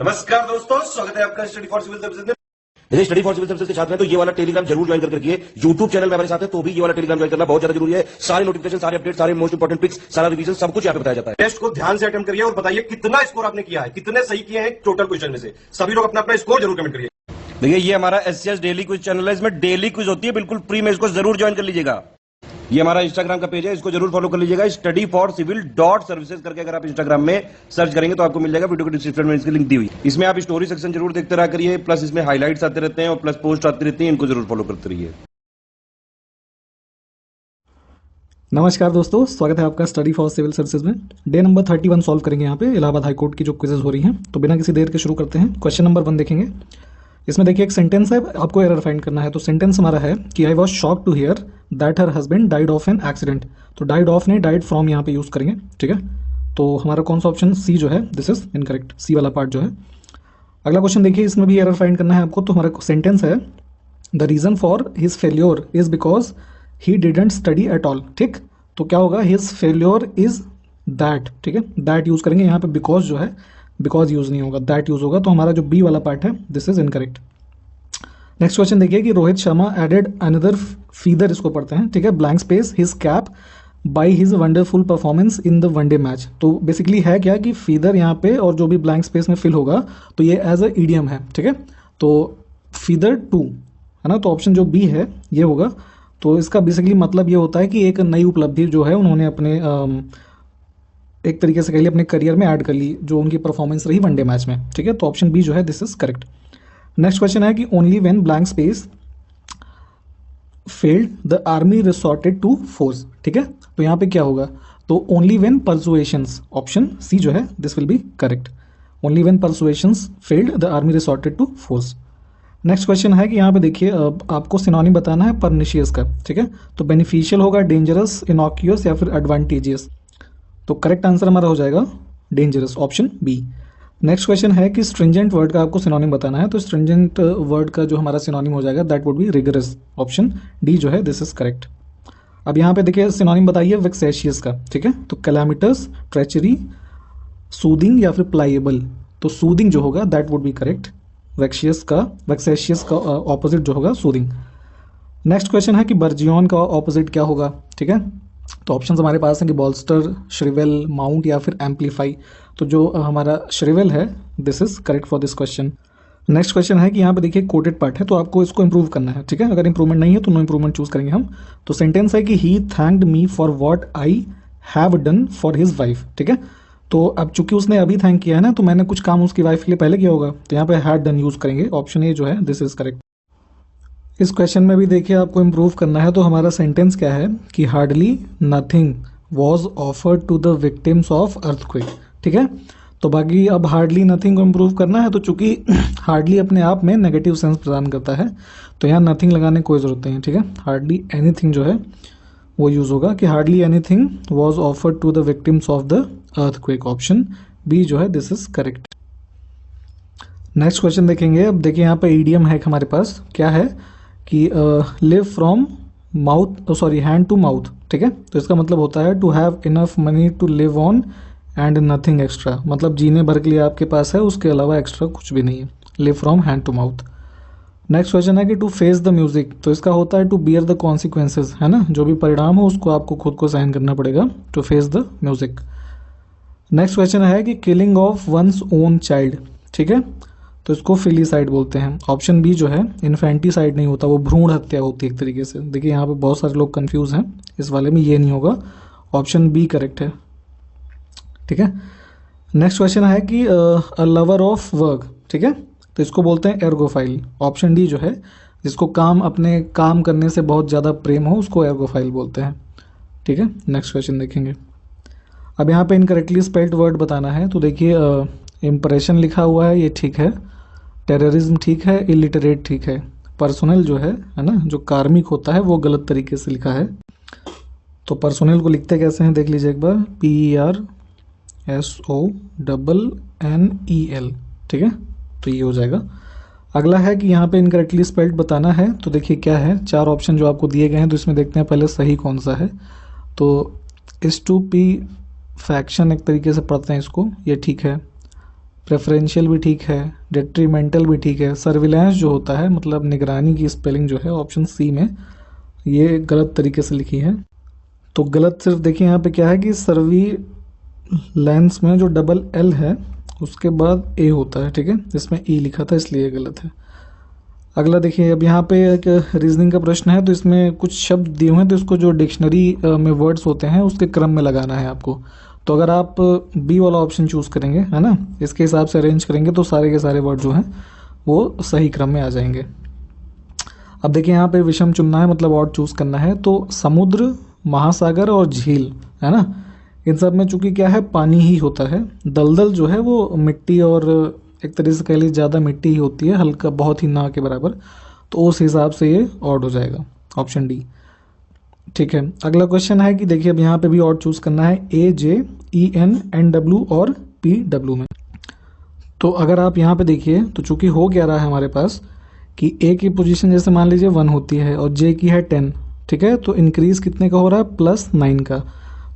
नमस्कार दोस्तों, स्वागत है आपका स्टडी फॉर सिविल सर्विसेज में। यदि स्टडी फॉर सिविल सर्विसेज के छात्र हैं तो ये वाला टेलीग्राम जरूर ज्वाइन करके रखिए। यूट्यूब चैनल में हमारे साथ है तो भी ये वाला टेलीग्राम ज्वाइन करना बहुत ज्यादा जरूरी है। सारे नोटिफिकेशन, सारे अपडेट, सारे मोस्ट इंपोर्टेंट पिक्स, सारा रिवीजन सब कुछ यहाँ पे बताया जाता है। टेस्ट को ध्यान से अटेम्प्ट करिए और बताइए कितना स्कोर आपने किया है, कितने सही किए हैं टोटल क्वेश्चन में से। सभी लोग अपना अपना स्कोर जरूर कमेंट करिए। देखिए ये हमारा एससीएस डेली क्विज चैनल है, इसमें डेली क्विज होती है, बिल्कुल फ्री में, इसको जरूर ज्वाइन कर लीजिएगा। ये हमारा इंस्टाग्राम का पेज है, इसको जरूर फॉलो कर लीजिएगा। Study for civil dot services करके अगर आप इंस्टाग्राम में सर्च करेंगे तो आपको मिल जाएगा। वीडियो के डिस्क्रिप्शन में इसकी लिंक दी हुई। इसमें आप स्टोरी सेक्शन जरूर देखते रहा करिए, प्लस इसमें हाईलाइट्स आते रहते हैं और प्लस पोस्ट आती रहती है, इनको जरूर फॉलो करते रहिए। नमस्कार दोस्तों, स्वागत है आपका स्टडी फॉर सिविल सर्विसेज में। डे नंबर 31 सॉल्व करेंगे यहाँ पे इलाहाबाद हाईकोर्ट की जो क्विजेज हो रही हैं। तो बिना किसी देर के शुरू करते हैं। क्वेश्चन नंबर 1 देखेंगे। इसमें देखिए एक सेंटेंस है, आपको एरर फाइंड करना है। तो सेंटेंस हमारा है कि I was shock to hear that her husband died of an accident. तो डाइड ऑफ नहीं, डाइड फ्रॉम यहाँ पे यूज करेंगे, ठीक है। तो हमारा कौन सा ऑप्शन सी जो है, दिस इज इनकरेक्ट, सी वाला पार्ट जो है। अगला क्वेश्चन देखिए, इसमें भी एरर फाइंड करना है आपको। तो हमारा सेंटेंस है the reason for his failure is because he didn't study at all. ठीक, तो क्या होगा, हिज फेल्योर इज दैट, ठीक है, दैट यूज करेंगे यहाँ पे। बिकॉज जो है, बिकॉज यूज नहीं होगा, दैट यूज होगा। तो हमारा जो बी वाला पार्ट है, this is incorrect. Next question देखिए कि Rohit Sharma added another feather, इसको पढ़ते हैं, ठीक है, blank space his cap by his wonderful performance in the one day match. तो बेसिकली है क्या कि फीदर यहाँ पे और जो भी ब्लैंक स्पेस में फिल होगा तो ये एज अ ईडियम है, ठीक है। तो फीदर टू है ना, तो ऑप्शन जो बी है ये होगा। तो इसका बेसिकली मतलब ये होता है कि एक नई उपलब्धि जो है उन्होंने अपने एक तरीके से कह लिया अपने करियर में ऐड कर ली, जो उनकी परफॉर्मेंस रही वनडे मैच में, ठीक है। तो ऑप्शन बी जो है, this is correct. Next question है कि only when blank space failed the army resorted to force, ठीक है। तो यहाँ पे क्या होगा, तो only when persuasions, option C जो है, this will be correct. Only when persuasions failed the army resorted to force. Next question है कि यहाँ पे देखिए आपको सिनोनिम बताना है परनिशियस का, ठीक है। तो बेनिफिशियल होगा, डेंजरस, इनॉक्यूअस या फिर एडवांटेजियस। तो करेक्ट आंसर हमारा हो जाएगा dangerous, option B. Next question है कि स्ट्रिंजेंट वर्ड का आपको सिनोनिम बताना है। तो स्ट्रिंजेंट वर्ड का जो हमारा सिनोनिम हो जाएगा that would be rigorous, option D जो है, दिस इज करेक्ट। अब यहाँ पे देखिए सिनोनिम बताइए वेक्सेशियस का, ठीक है। तो कैलामिटस, ट्रेचरी, सूदिंग या फिर प्लाइएबल। तो सूदिंग जो होगा दैट वुड बी करेक्ट। वेक्सेशियस का ऑपोजिट जो होगा सूदिंग। नेक्स्ट क्वेश्चन है कि बर्जियन का ऑपोजिट क्या होगा, ठीक है। तो ऑप्शन हमारे पास हैं कि बॉल्स्टर, श्रिवेल, माउंट या फिर एम्पलीफाई। तो जो हमारा श्रिवेल है, this is correct for this question. Next question है कि यहाँ पे देखिए कोटेड पार्ट है, तो आपको इसको इंप्रूव करना है, ठीक है। अगर इंप्रूवमेंट नहीं है तो नो इंप्रूवमेंट चूज करेंगे हम। तो सेंटेंस है कि he thanked me for what I have done for his wife, ठीक है। तो अब चूंकि उसने अभी थैंक किया है ना, तो मैंने कुछ काम उसकी वाइफ के लिए पहले किया होगा, तो यहाँ पे हैड डन यूज करेंगे, ऑप्शन ए जो है, दिस इज करेक्ट। इस क्वेश्चन में भी देखिए आपको इंप्रूव करना है। तो हमारा सेंटेंस क्या है कि hardly nothing was offered to the victims of earthquake, ठीक है। तो बाकी अब हार्डली नथिंग को इंप्रूव करना है। तो चूंकि हार्डली अपने आप में नेगेटिव सेंस प्रदान करता है, तो यहाँ नथिंग लगाने की कोई जरूरत नहीं है, ठीक है। हार्डली एनीथिंग जो है वो यूज होगा कि hardly anything was offered to the victims of the earthquake, option B जो है, this is correct. Next question देखेंगे। अब देखिए यहाँ पे ईडियम है हमारे पास, क्या है कि live from mouth, sorry hand to mouth, ठीक है। तो इसका मतलब होता है to have enough money to live on and nothing extra. मतलब जीने भर के लिए आपके पास है, उसके अलावा एक्स्ट्रा कुछ भी नहीं है। Live from hand to mouth. Next question है कि टू फेस द म्यूजिक। तो इसका होता है टू बियर द कॉन्सिक्वेंसेज, है ना, जो भी परिणाम हो उसको आपको खुद को सहन करना पड़ेगा, to face the music. Next question है कि killing of one's own child, ठीक है। तो इसको फिलीसाइड बोलते हैं, ऑप्शन बी जो है, इन्फेंटिसाइड नहीं होता, वो भ्रूण हत्या होती है एक तरीके से। देखिए यहाँ पे बहुत सारे लोग कंफ्यूज हैं, इस वाले में ये नहीं होगा, ऑप्शन बी करेक्ट है, ठीक है। नेक्स्ट क्वेश्चन है कि अ लवर ऑफ वर्क, ठीक है। तो इसको बोलते हैं एर्गोफाइल, ऑप्शन डी जो है, जिसको अपने काम करने से बहुत ज़्यादा प्रेम हो उसको एर्गोफाइल बोलते हैं, ठीक है। नेक्स्ट क्वेश्चन देखेंगे। अब यहाँ पे इनकरेक्टली स्पेल्ड वर्ड बताना है। तो देखिए इम्प्रेशन लिखा हुआ है, ये ठीक है। टेररिज्म ठीक है, इलिटरेट ठीक है। पर्सोनल जो है ना, जो कार्मिक होता है वो गलत तरीके से लिखा है। तो पर्सोनल को लिखते कैसे हैं देख लीजिए एक बार, PERSONNEL, ठीक है। तो ये हो जाएगा। अगला है कि यहाँ पे इनकरेक्टली स्पेल्ड बताना है। तो देखिए क्या है, 4 ऑप्शन जो आपको दिए गए हैं, तो इसमें देखते हैं पहले सही कौन सा है। तो S2P फैक्शन एक तरीके से पढ़ते हैं इसको, ये ठीक है। प्रेफरेंशियल भी ठीक है, डेट्रीमेंटल भी ठीक है, सर्विलांस जो होता है मतलब निगरानी की स्पेलिंग जो है ऑप्शन सी में ये गलत तरीके से लिखी है। तो गलत सिर्फ देखिए यहाँ पे क्या है कि सर्विलांस में जो डबल एल है उसके बाद ए होता है, ठीक है, इसमें ई लिखा था इसलिए गलत है। अगला देखिए, अब यहाँ पे एक रीजनिंग का प्रश्न है, तो इसमें कुछ शब्द दिए हुए हैं, तो इसको जो डिक्शनरी में वर्ड्स होते हैं उसके क्रम में लगाना है आपको। तो अगर आप बी वाला ऑप्शन चूज करेंगे, है ना, इसके हिसाब से अरेंज करेंगे तो सारे के सारे वर्ड जो हैं वो सही क्रम में आ जाएंगे। अब देखिए यहाँ पे विषम चुनना है, मतलब और चूज करना है, तो समुद्र, महासागर और झील, है ना, इन सब में चूंकि क्या है पानी ही होता है। दलदल जो है वो मिट्टी और एक तरीके से कह लीजिए ज़्यादा मिट्टी ही होती है, हल्का बहुत ही ना के बराबर, तो उस हिसाब से ये ऑड हो जाएगा, ऑप्शन डी, ठीक है। अगला क्वेश्चन है कि देखिए अब यहाँ पे भी ऑड चूज करना है ए, जे, ई, एन, एन, डब्ल्यू और पी, डब्ल्यू में। तो अगर आप यहाँ पे देखिए तो चूंकि हो क्या रहा है हमारे पास कि ए की पोजीशन जैसे मान लीजिए 1 होती है और जे की है 10, ठीक है, तो इंक्रीज कितने का हो रहा है, +9 का।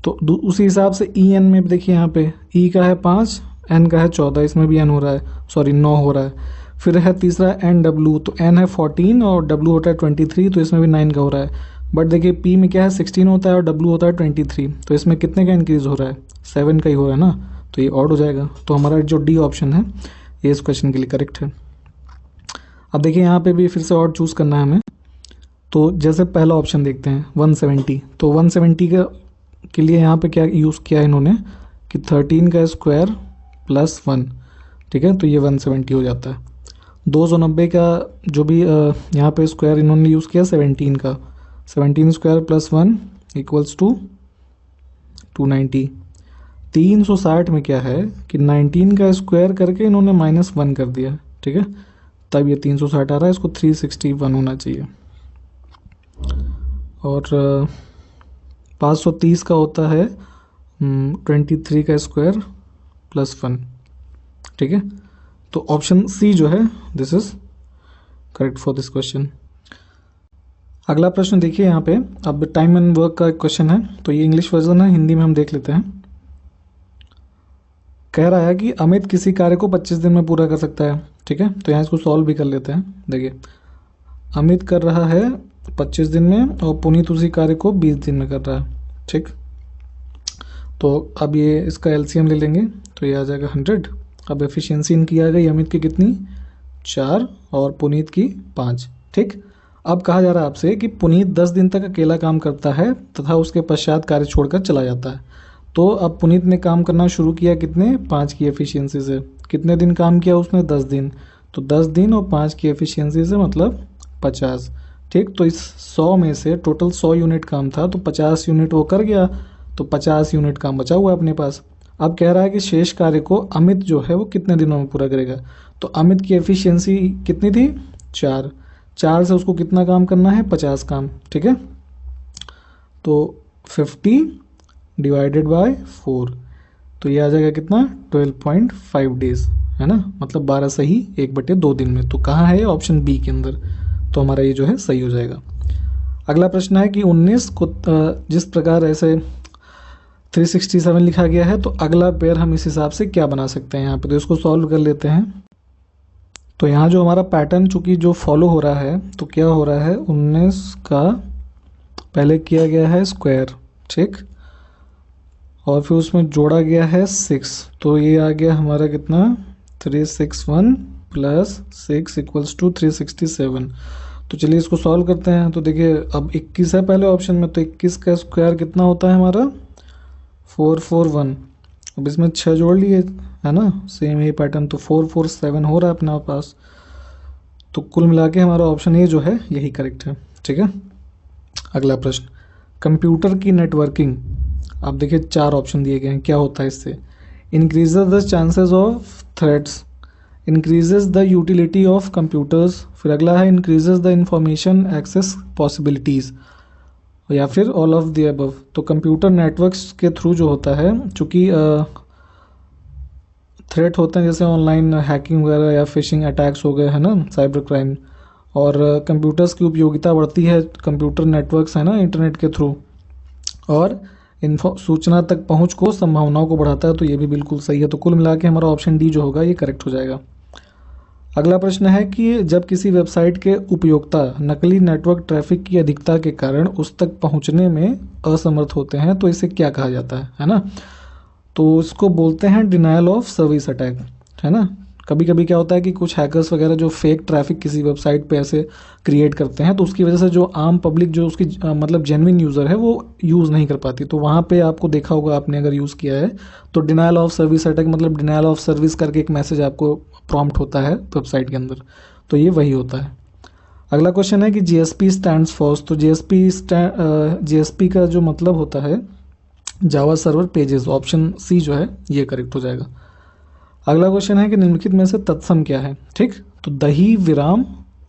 तो उसी हिसाब से ई एन में भी देखिए यहाँ पे ई का है 5, एन का है 14, इसमें भी एन हो रहा है, सॉरी 9 हो रहा है। फिर है तीसरा एन डब्ल्यू, तो एन है 14 और डब्ल्यू होता है 23, तो इसमें भी 9 का हो रहा है। बट देखिए पी में क्या है 16 होता है और डब्ल्यू होता है 23, तो इसमें कितने का इंक्रीज हो रहा है, 7 का ही हो रहा है ना, तो ये ऑड हो जाएगा। तो हमारा जो डी ऑप्शन है ये इस क्वेश्चन के लिए करेक्ट है। अब देखिए यहाँ पे भी फिर से ऑड चूज करना है हमें, तो जैसे पहला ऑप्शन देखते हैं 170, तो 170 के लिए यहाँ पे क्या यूज़ किया है इन्होंने कि 13 का स्क्वायर +1, ठीक है, तो ये 170 हो जाता है। 290 का जो भी यहाँ पे स्क्वायर इन्होंने यूज़ किया 17 का, 17 स्क्वायर +1 इक्वल्स टू 290। 360 में क्या है कि 19 का स्क्वायर करके इन्होंने -1 कर दिया, ठीक है, तब ये 360 आ रहा है, इसको 361 होना चाहिए। और 530 का होता है 23 का स्क्वायर +1, ठीक है, तो ऑप्शन सी जो है this is correct for this question. अगला प्रश्न देखिए यहाँ पे, अब टाइम एंड वर्क का क्वेश्चन है, तो ये इंग्लिश वर्जन है, हिंदी में हम देख लेते हैं। कह रहा है कि अमित किसी कार्य को 25 दिन में पूरा कर सकता है, ठीक है, तो यहाँ इसको सॉल्व भी कर लेते हैं। देखिए अमित कर रहा है 25 दिन में और पुनीत उसी कार्य को 20 दिन में कर रहा है, ठीक। तो अब ये इसका एलसीएम ले लेंगे तो ये आ जाएगा 100। अब एफिशिएंसी इनकी आ गई, अमित की कितनी 4 और पुनीत की 5, ठीक। अब कहा जा रहा है आपसे कि पुनीत 10 दिन तक अकेला काम करता है तथा उसके पश्चात कार्य छोड़कर चला जाता है। तो अब पुनीत ने काम करना शुरू किया कितने 5 की एफिशिएंसी से, कितने दिन काम किया उसने 10 दिन, तो 10 दिन और 5 की एफिशिएंसी से मतलब 50, ठीक। तो इस 100 में से टोटल 100 यूनिट काम था, तो 50 यूनिट वो कर गया, तो 50 यूनिट काम बचा हुआ है अपने पास। अब कह रहा है कि शेष कार्य को अमित जो है वो कितने दिनों में पूरा करेगा। तो अमित की एफिशिएंसी कितनी थी 4 से उसको कितना काम करना है 50 काम, ठीक है, तो 50 डिवाइडेड बाय 4, तो ये आ जाएगा कितना 12.5 डेज, है ना, मतलब 12 सही 1/2 दिन में। तो कहाँ है ऑप्शन बी के अंदर, तो हमारा ये जो है सही हो जाएगा। अगला प्रश्न है कि 19 को जिस प्रकार ऐसे 367 लिखा गया है, तो अगला पेयर हम इस हिसाब से क्या बना सकते हैं यहाँ पे, तो इसको सॉल्व कर लेते हैं। तो यहाँ जो हमारा पैटर्न चूंकि जो फॉलो हो रहा है, तो क्या हो रहा है 19 का पहले किया गया है स्क्वायर, ठीक, और फिर उसमें जोड़ा गया है 6, तो ये आ गया हमारा कितना 361 + 6 = 367। तो चलिए इसको सॉल्व करते हैं। तो देखिए अब 21 है पहले ऑप्शन में, तो 21 का स्क्वायर कितना होता है हमारा 441, अब इसमें 6 जोड़ लिए, है ना, सेम यही पैटर्न, तो 447 हो रहा है अपने पास। तो कुल मिला के हमारा ऑप्शन ए जो है यही करेक्ट है, ठीक है। अगला प्रश्न, कंप्यूटर की नेटवर्किंग, आप देखिए 4 ऑप्शन दिए गए हैं, क्या होता है इससे, increases the chances of threads, increases the utility of computers, फिर अगला है increases the information access possibilities, या फिर ऑल ऑफ द अबव। तो कंप्यूटर नेटवर्क्स के थ्रू जो होता है, चूँकि थ्रेट होते हैं जैसे ऑनलाइन हैकिंग वगैरह या फिशिंग अटैक्स हो गए, है ना, साइबर क्राइम, और कंप्यूटर्स की उपयोगिता बढ़ती है, कंप्यूटर नेटवर्क्स है ना इंटरनेट के थ्रू, और सूचना तक पहुंच को, संभावनाओं को बढ़ाता है, तो ये भी बिल्कुल सही है। तो कुल मिला के हमारा ऑप्शन डी जो होगा ये करेक्ट हो जाएगा। अगला प्रश्न है कि जब किसी वेबसाइट के उपयोक्ता नकली नेटवर्क ट्रैफिक की अधिकता के कारण उस तक पहुंचने में असमर्थ होते हैं तो इसे क्या कहा जाता है ना। तो इसको बोलते हैं डिनायल ऑफ सर्विस अटैक, है ना। कभी कभी क्या होता है कि कुछ हैकर्स वगैरह जो फेक ट्रैफिक किसी वेबसाइट पे ऐसे क्रिएट करते हैं, तो उसकी वजह से जो आम पब्लिक जो उसकी मतलब जेन्युइन यूज़र है वो यूज़ नहीं कर पाती। तो वहाँ पे आपको देखा होगा, आपने अगर यूज़ किया है तो डिनायल ऑफ सर्विस अटैक मतलब डिनायल ऑफ सर्विस करके एक मैसेज आपको प्रॉम्प्ट होता है वेबसाइट के अंदर, तो ये वही होता है। अगला क्वेश्चन है कि जीएसपी स्टैंड्स फॉर, तो जीएसपी का जो मतलब होता है Java server pages, option C जो है ये करेक्ट हो जाएगा। अगला क्वेश्चन है कि निम्नलिखित में से तत्सम क्या है, ठीक। तो दही, विराम,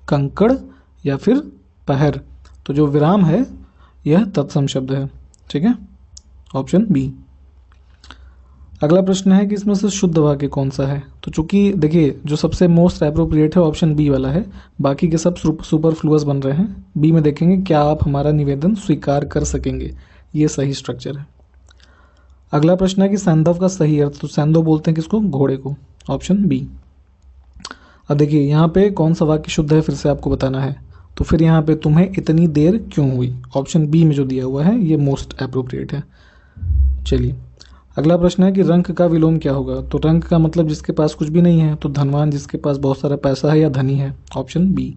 कंकड़ या फिर पहर, तो जो विराम है यह तत्सम शब्द है, ठीक है, ऑप्शन बी। अगला प्रश्न है कि इसमें से शुद्ध वाक्य कौन सा है। तो चूंकि देखिए जो सबसे मोस्ट एप्रोप्रिएट है ऑप्शन बी वाला है, बाकी के सब सुपरफ्लुअस बन रहे हैं। बी में देखेंगे क्या आप हमारा निवेदन स्वीकार कर सकेंगे, ये सही स्ट्रक्चर है। अगला प्रश्न है कि सैंधव का सही अर्थ, तो सैंधव बोलते हैं किसको, घोड़े को, ऑप्शन बी। अब देखिए यहाँ पे कौन सा वाक्य शुद्ध है फिर से आपको बताना है। तो फिर यहाँ पे तुम्हें इतनी देर क्यों हुई, ऑप्शन बी में जो दिया हुआ है ये मोस्ट एप्रोप्रिएट है। चलिए अगला प्रश्न है कि रंक का विलोम क्या होगा। तो रंक का मतलब जिसके पास कुछ भी नहीं है, तो धनवान, जिसके पास बहुत सारा पैसा है या धनी है, ऑप्शन बी।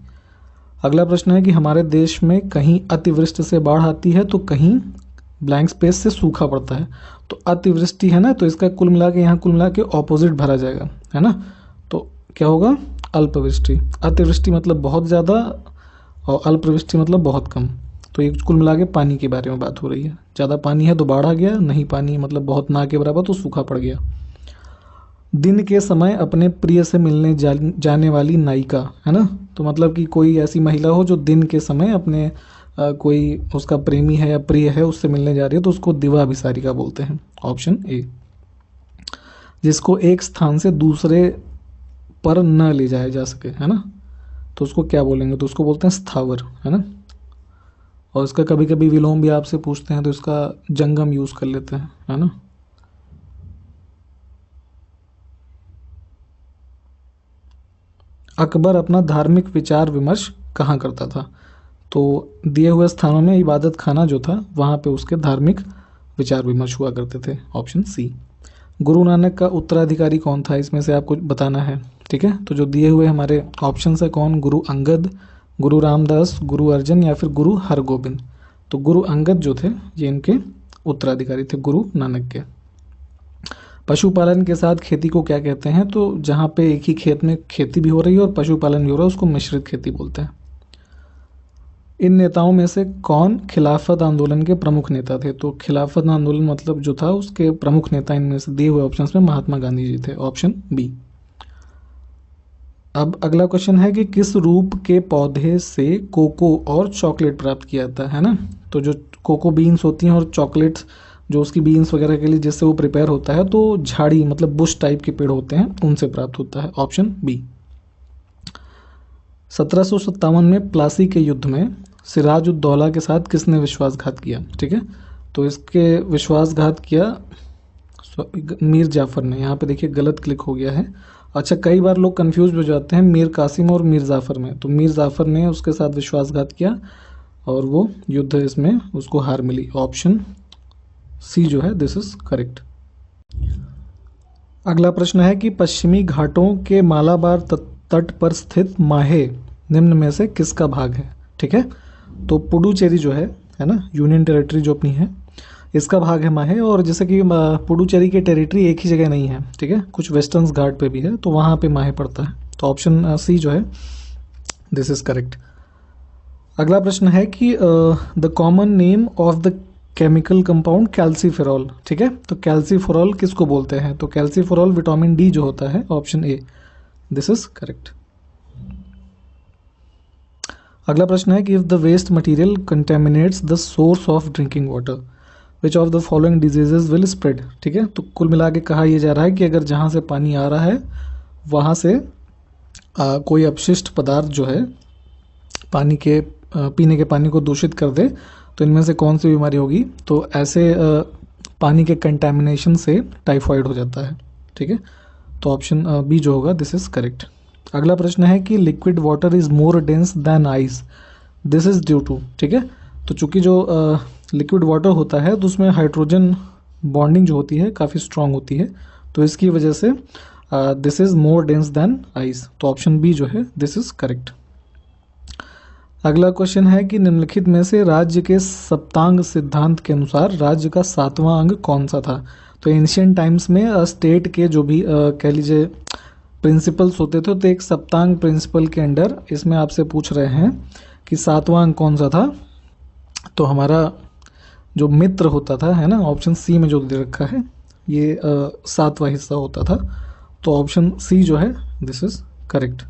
अगला प्रश्न है कि हमारे देश में कहीं अतिवृष्टि से बाढ़ आती है तो कहीं ब्लैंक स्पेस से सूखा पड़ता है। तो अतिवृष्टि है ना, तो इसका कुल मिला के यहाँ कुल मिला के ऑपोजिट भरा जाएगा, है ना। तो क्या होगा, अल्पवृष्टि। अतिवृष्टि मतलब बहुत ज़्यादा और अल्पवृष्टि मतलब बहुत कम। तो ये कुल मिला के पानी के बारे में बात हो रही है। ज़्यादा पानी है तो बाढ़ आ गया, नहीं पानी मतलब बहुत ना के बराबर तो सूखा पड़ गया। दिन के समय अपने प्रिय से मिलने जाने वाली नायिका, है ना। तो मतलब कि कोई ऐसी महिला हो जो दिन के समय अपने कोई उसका प्रेमी है या प्रिय है उससे मिलने जा रही है तो उसको दिवा अभिसारिका बोलते हैं, ऑप्शन ए। जिसको एक स्थान से दूसरे पर न ले जाया जा सके, है ना, तो उसको क्या बोलेंगे, तो उसको बोलते हैं स्थावर, है ना। और इसका कभी कभी विलोम भी आपसे पूछते हैं तो इसका जंगम यूज कर लेते हैं, है ना। अकबर अपना धार्मिक विचार विमर्श कहाँ करता था। तो दिए हुए स्थानों में इबादत खाना जो था वहाँ पे उसके धार्मिक विचार विमर्श हुआ करते थे, ऑप्शन सी। गुरु नानक का उत्तराधिकारी कौन था, इसमें से आपको बताना है, ठीक है। तो जो दिए हुए हमारे ऑप्शन है कौन, गुरु अंगद, गुरु रामदास, गुरु अर्जन या फिर गुरु हरगोबिंद। तो गुरु अंगद जो थे ये इनके उत्तराधिकारी थे गुरु नानक के। पशुपालन के साथ खेती को क्या कहते हैं। तो जहाँ पे एक ही खेत में खेती भी हो रही है और पशुपालन भी हो रहा है उसको मिश्रित खेती बोलते हैं। इन नेताओं में से कौन खिलाफत आंदोलन के प्रमुख नेता थे। तो खिलाफत आंदोलन मतलब जो था उसके प्रमुख नेता इनमें से दिए हुए ऑप्शंस में महात्मा गांधी जी थे, ऑप्शन बी। अब अगला क्वेश्चन है कि किस रूप के पौधे से कोको और चॉकलेट प्राप्त किया जाता है ना। तो जो कोको बीन्स होती हैं और चॉकलेट्स जो उसकी बीन्स वगैरह के लिए जिससे वो प्रिपेयर होता है तो झाड़ी मतलब बुश टाइप के पेड़ होते हैं उनसे प्राप्त होता है, ऑप्शन बी। 1757 में प्लासी के युद्ध में सिराजुद्दौला के साथ किसने विश्वासघात किया, ठीक है। तो इसके विश्वासघात किया मीर जाफर ने। यहाँ पे देखिए गलत क्लिक हो गया है। अच्छा, कई बार लोग कंफ्यूज हो जाते हैं मीर कासिम और मीर जाफर में। तो मीर जाफर ने उसके साथ विश्वासघात किया और वो युद्ध इसमें उसको हार मिली, ऑप्शन सी जो है दिस इज करेक्ट। अगला प्रश्न है कि पश्चिमी घाटों के मालाबार तट पर स्थित माहे निम्न में से किसका भाग है, ठीक है। तो पुडुचेरी जो है ना, यूनियन टेरिटरी जो अपनी है इसका भाग है माहे। और जैसे कि पुडुचेरी की टेरिटरी एक ही जगह नहीं है, ठीक है, कुछ वेस्टर्न घाट पे भी है तो वहाँ पे माहे पड़ता है। तो ऑप्शन सी जो है दिस इज करेक्ट। अगला प्रश्न है कि the common name of the chemical compound calciferol, ठीक है। तो कैल्सीफेरॉल किसको बोलते हैं। तो कैल्सीफेरॉल विटामिन डी जो होता है, option A, this is correct. अगला प्रश्न है कि if the waste material contaminates the source of drinking water which of the following diseases will spread, ठीक है। तो कुल मिला के कहा यह जा रहा है कि अगर जहाँ से पानी आ रहा है वहाँ से कोई अपशिष्ट पदार्थ जो है पानी के पीने के पानी को दूषित कर दे तो इनमें से कौन सी बीमारी होगी। तो ऐसे पानी के कंटेमिनेशन से टाइफॉइड हो जाता है, ठीक है। तो ऑप्शन बी जो होगा दिस इज़ करेक्ट। अगला प्रश्न है कि liquid water is more dense than ice, this is due to, ठीक है। तो चूंकि जो लिक्विड वाटर होता है तो उसमें हाइड्रोजन बॉन्डिंग जो होती है काफ़ी स्ट्रांग होती है, तो इसकी वजह से this is more dense than ice. तो ऑप्शन बी जो है दिस इज़ करेक्ट। अगला क्वेश्चन है कि निम्नलिखित में से राज्य के सप्तांग सिद्धांत के अनुसार राज्य का 7वां अंग कौन सा था। तो एंशियंट टाइम्स में स्टेट के जो भी कह लीजिए प्रिंसिपल्स होते थे, तो एक सप्तांग प्रिंसिपल के अंडर इसमें आपसे पूछ रहे हैं कि 7वां अंग कौन सा था। तो हमारा जो मित्र होता था, है ना, ऑप्शन सी में जो दे रखा है ये 7वां हिस्सा होता था। तो ऑप्शन सी जो है दिस इज करेक्ट।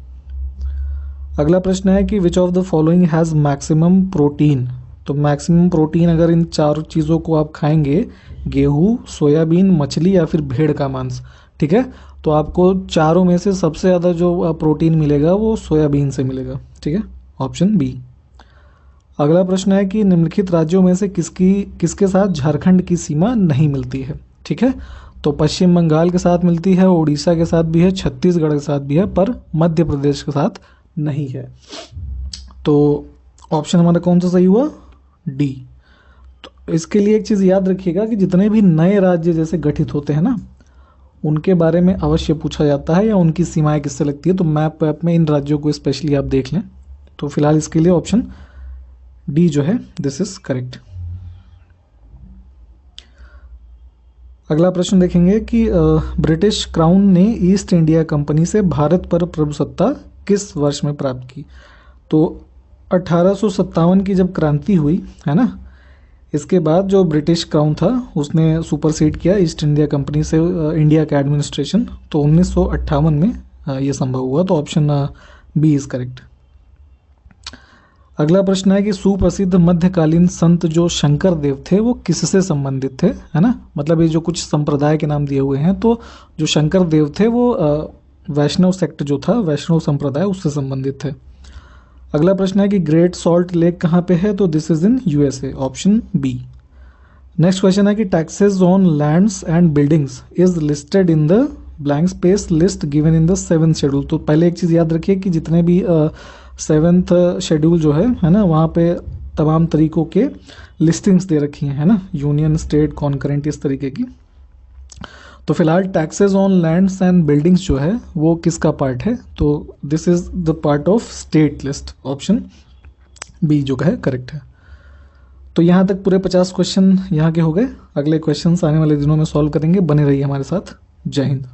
अगला प्रश्न है कि विच of the following has maximum protein. तो मैक्सिमम प्रोटीन अगर इन चारों चीज़ों को आप खाएंगे, गेहूँ, सोयाबीन, मछली या फिर भेड़ का मांस, ठीक है, तो आपको चारों में से सबसे ज़्यादा जो प्रोटीन मिलेगा वो सोयाबीन से मिलेगा, ठीक है, ऑप्शन बी। अगला प्रश्न है कि निम्नलिखित राज्यों में से किसके साथ झारखंड की सीमा नहीं मिलती है, ठीक है। तो पश्चिम बंगाल के साथ मिलती है, उड़ीसा के साथ भी है, छत्तीसगढ़ के साथ भी है, पर मध्य प्रदेश के साथ नहीं है। तो ऑप्शन हमारा कौन सा सही हुआ, डी। तो इसके लिए एक चीज़ याद रखिएगा कि जितने भी नए राज्य जैसे गठित होते हैं ना, उनके बारे में अवश्य पूछा जाता है या उनकी सीमाएं किससे लगती है। तो मैप में इन राज्यों को स्पेशली आप देख लें। तो फिलहाल इसके लिए ऑप्शन डी जो है दिस इज करेक्ट। अगला प्रश्न देखेंगे कि ब्रिटिश क्राउन ने ईस्ट इंडिया कंपनी से भारत पर प्रभुसत्ता किस वर्ष में प्राप्त की। तो 1857 की जब क्रांति हुई, है ना, इसके बाद जो ब्रिटिश क्राउन था उसने सुपरसीड किया ईस्ट इंडिया कंपनी से इंडिया का एडमिनिस्ट्रेशन। तो 1958 में ये संभव हुआ। तो ऑप्शन बी इज करेक्ट। अगला प्रश्न है कि सुप्रसिद्ध मध्यकालीन संत जो शंकर देव थे वो किससे संबंधित थे, है ना, मतलब ये जो कुछ संप्रदाय के नाम दिए हुए हैं, तो जो शंकर देव थे वो वैष्णव सेक्ट जो था, वैष्णव संप्रदाय, उससे संबंधित थे। अगला प्रश्न है कि ग्रेट सॉल्ट लेक कहाँ पे है। तो this is in USA, option B. Next question है कि taxes on lands and buildings is listed in the blank space list given in the 7th schedule. तो पहले एक चीज़ याद रखिए कि जितने भी 7th शेड्यूल जो है ना, वहाँ पे तमाम तरीकों के लिस्टिंग्स दे रखी हैं, है ना, यूनियन, स्टेट, कॉन्करेंट, इस तरीके की। तो फिलहाल taxes on lands and buildings जो है वो किसका पार्ट है। तो this is the part of state list, option B जो है करेक्ट है। तो यहाँ तक पूरे 50 क्वेश्चन यहाँ के हो गए। अगले क्वेश्चंस आने वाले दिनों में सॉल्व करेंगे, बने रहिए हमारे साथ। जय हिंद।